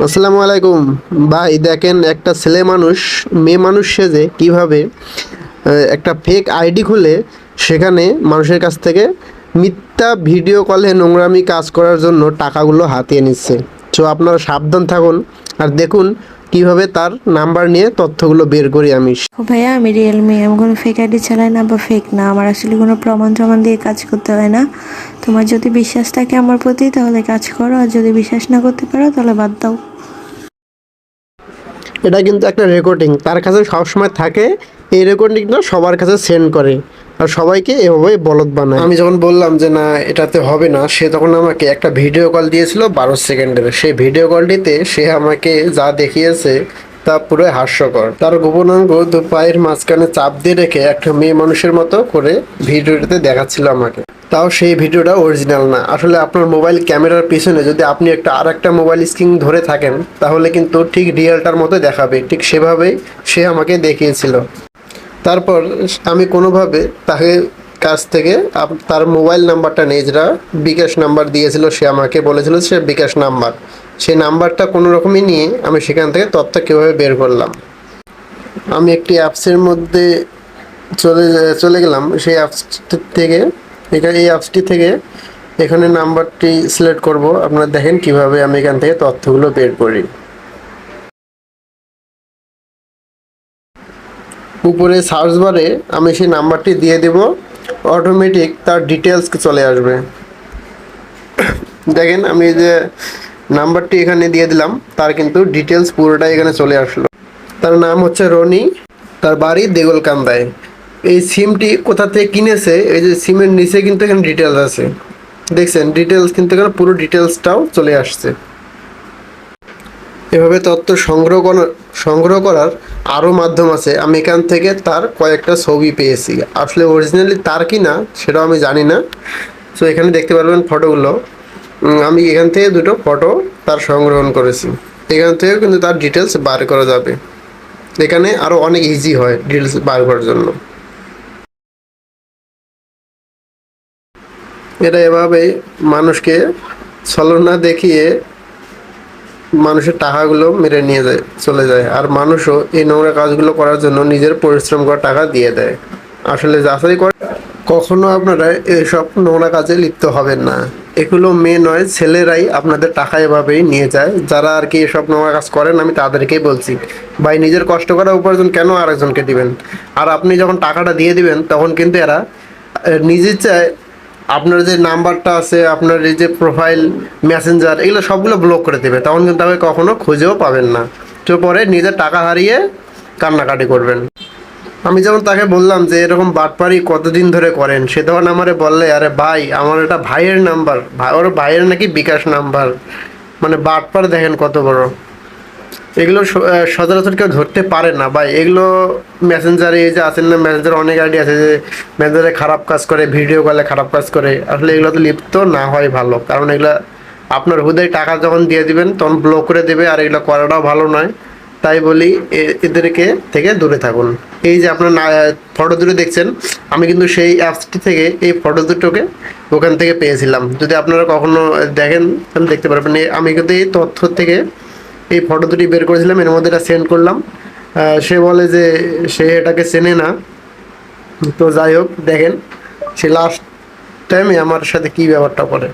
আসসালামু আলাইকুম। ভাই দেখেন, একটা ছেলে মানুষ মেয়ে মানুষ সেজে কিভাবে একটা ফেক আইডি খুলে সেখানে মানুষের কাছ থেকে মিথ্যা ভিডিও কলে নোংরামি কাজ করার জন্য টাকাগুলো হাতিয়ে নিচ্ছে। তো আপনারা সাবধান থাকুন আর দেখুন কিভাবে তার নাম্বার নিয়ে তথ্যগুলো বের করি আমি। ও ভাইয়া, আমি রিয়েলমি। আমি কোনো ফেক আইডি চালাই না বা ফেক না। আমার আসলে কোনো প্রমাণ টমাণ দিয়ে কাজ করতে হয় না। তোমার যদি বিশ্বাস থাকে আমার প্রতি তাহলে কাজ করো, আর যদি বিশ্বাস না করতে পারো তাহলে বাদ দাও। এটা কিন্তু একটা রেকর্ডিং তার কাছে সবসময় থাকে। এই রেকর্ডিংটা সবার কাছে সেন্ড করে আর সবাইকে এভাবেই বলদ বানায়। আমি যখন বললাম যে না এটাতে হবে না, সে তখন আমাকে একটা ভিডিও কল দিয়েছিল 12 সেকেন্ডের। সেই ভিডিও কলটিতে সে আমাকে যা দেখিয়েছে তা পুরো হাস্যকর। তার গোপনাঙ্গ দু পায়ের মাঝখানে চাপ দিয়ে রেখে একটা মেয়ে মানুষের মতো করে ভিডিওটাতে দেখাচ্ছিল আমাকে। তাও সেই ভিডিওটা অরিজিনাল না। আসলে আপনার মোবাইল ক্যামেরার পিছনে যদি আপনি আরেকটা মোবাইল স্ক্রিন ধরে থাকেন তাহলে কিন্তু ঠিক রিয়েলটার মতো দেখাবে। ঠিক সেভাবেই সে আমাকে দেখিয়েছিল। তারপর আমি কোনোভাবে তাকে কাছ থেকে তার মোবাইল নাম্বারটা নেই, যেটা বিকাশ নাম্বার দিয়েছিল, সে আমাকে বলেছিল সে বিকাশ নাম্বার, সেই নাম্বারটা কোনো রকমই নিয়ে আমি সেখান থেকে তথ্য কীভাবে বের করলাম। আমি একটি অ্যাপসের মধ্যে চলে চলে গেলাম। সেই অ্যাপস থেকে এই অ্যাপসটি থেকে এখানে নাম্বারটি সিলেক্ট করব। আপনারা দেখেন কিভাবে আমি এখান থেকে তথ্যগুলো বের করি। উপরে সার্চ বারে আমি সেই নাম্বারটি দিয়ে দেব, অটোমেটিক তার ডিটেলস চলে আসবে। দেখেন আমি যে নাম্বারটি এখানে দিয়ে দিলাম, তার কিন্তু ডিটেলস পুরোটাই এখানে চলে আসলো। তার নাম হচ্ছে রনি, তার বাড়ি দেগলকান্দায়। এই সিমটি কোথা থেকে কিনেছে, এই যে সিমের নিচে কিন্তু এখানে ডিটেলস আছে, দেখছেন ডিটেলস কিন্তু এখানে পুরো ডিটেলসটাও চলে আসছে। এভাবে তথ্য সংগ্রহ করার আরও মাধ্যম আছে। আমি এখান থেকে তার কয়েকটা ছবি পেয়েছি। আসলে অরিজিনালি তার কি না সেটাও আমি জানি না। সো এখানে দেখতে পারবেন ফটোগুলো। আমি এখান থেকে দুটো ফটো তার সংগ্রহণ করেছি। এখান থেকেও কিন্তু তার ডিটেলস বার করা যাবে। এখানে আরও অনেক ইজি হয় ডিটেলস বার করার জন্য। এটা এভাবে মানুষকে ছলনা দেখিয়ে মানুষের টাকাগুলো মেরে নিয়ে যায়, চলে যায়। আর মানুষও এই নোংরা কাজগুলো করার জন্য নিজের পরিশ্রম করা টাকা দিয়ে দেয়। আসলে যাচাই করে কখনো আপনারা এসব নোংরা কাজে লিপ্ত হবেন না। এগুলো মেয়ে নয়, ছেলেরাই আপনাদের টাকা এভাবেই নিয়ে যায়। যারা আর কি এসব নোংরা কাজ করেন আমি তাদেরকেই বলছি, ভাই নিজের কষ্ট করা উপার্জন কেন আরেকজনকে দিবেন। আর আপনি যখন টাকাটা দিয়ে দিবেন তখন কিন্তু এরা নিজে চায় আপনার যে নাম্বারটা আছে, আপনার এই যে প্রোফাইল, মেসেঞ্জার, এগুলো সবগুলো ব্লক করে দেবে। তখন কিন্তু আপনি কখনো খুঁজেও পাবেন না। তো পরে নিজের টাকা হারিয়ে কান্নাকাটি করবেন। আমি যখন তাকে বললাম যে এরকম বাটপারি কতদিন ধরে করেন, সে তখন আমারে বললে, আরে ভাই আমার এটা ভাইয়ের নাম্বার, ওর ভাইয়ের নাকি বিকাশ নাম্বার। মানে বাটপার দেখেন কত বড়। এগুলো সচরাচর কেউ ধরতে পারে না ভাই। এগুলো মেসেঞ্জারে এই যে আছেন না, মেসেঞ্জারে অনেক আইডি আছে যে মেসেঞ্জারে খারাপ কাজ করে, ভিডিও কলে খারাপ কাজ করে। আসলে এগুলো তো লিপ্ত না হয় ভালো, কারণ এগুলো আপনার হুদায় টাকা যখন দিয়ে দিবেন তখন ব্লক করে দেবে, আর এগুলো করাটাও ভালো নয়। তাই বলি এদেরকে থেকে দূরে থাকুন। এই যে আপনার ফটো দুটো দেখছেন, আমি কিন্তু সেই অ্যাপসটি থেকে এই ফটো দুটোকে ওখান থেকে পেয়েছিলাম। যদি আপনারা কখনো দেখেন তাহলে দেখতে পারবেন। আমি কিন্তু এই তথ্য থেকে এই ফটো দুটি বের করেছিলাম, এর মধ্যে এটা সেন্ড করলাম। সে বলে যে সে এটাকে চেনে না। তো যাই হোক, দেখেন সে লাস্ট টাইমে আমার সাথে কী ব্যাপারটা করে।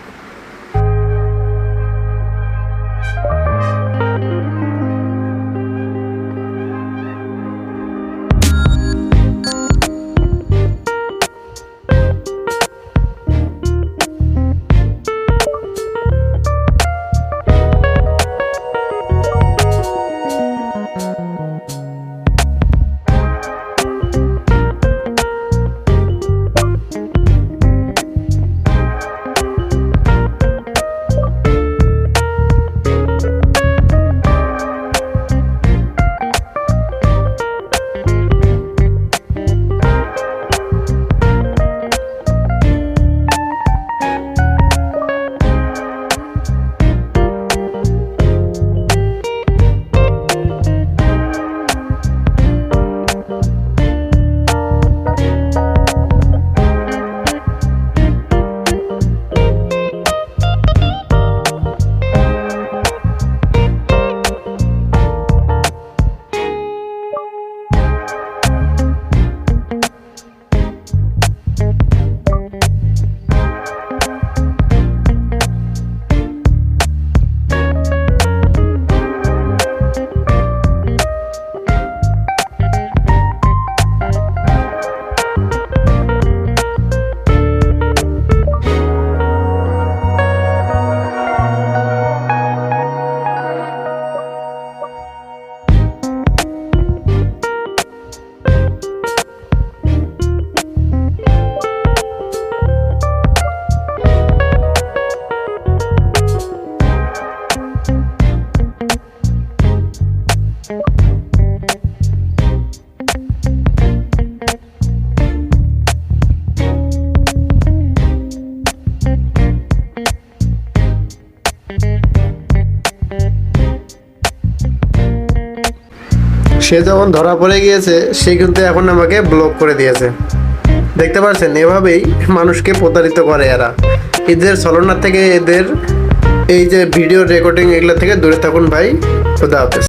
সে যখন ধরা পড়ে গিয়েছে সে কিন্তু এখন আমাকে ব্লক করে দিয়েছে। দেখতে পাচ্ছেন, এভাবেই মানুষকে প্রতারিত করে এরা। এদের ছলনা থেকে, এদের এই যে ভিডিও রেকর্ডিং এগুলো থেকে দূরে থাকুন ভাই। খোদা হাফেজ।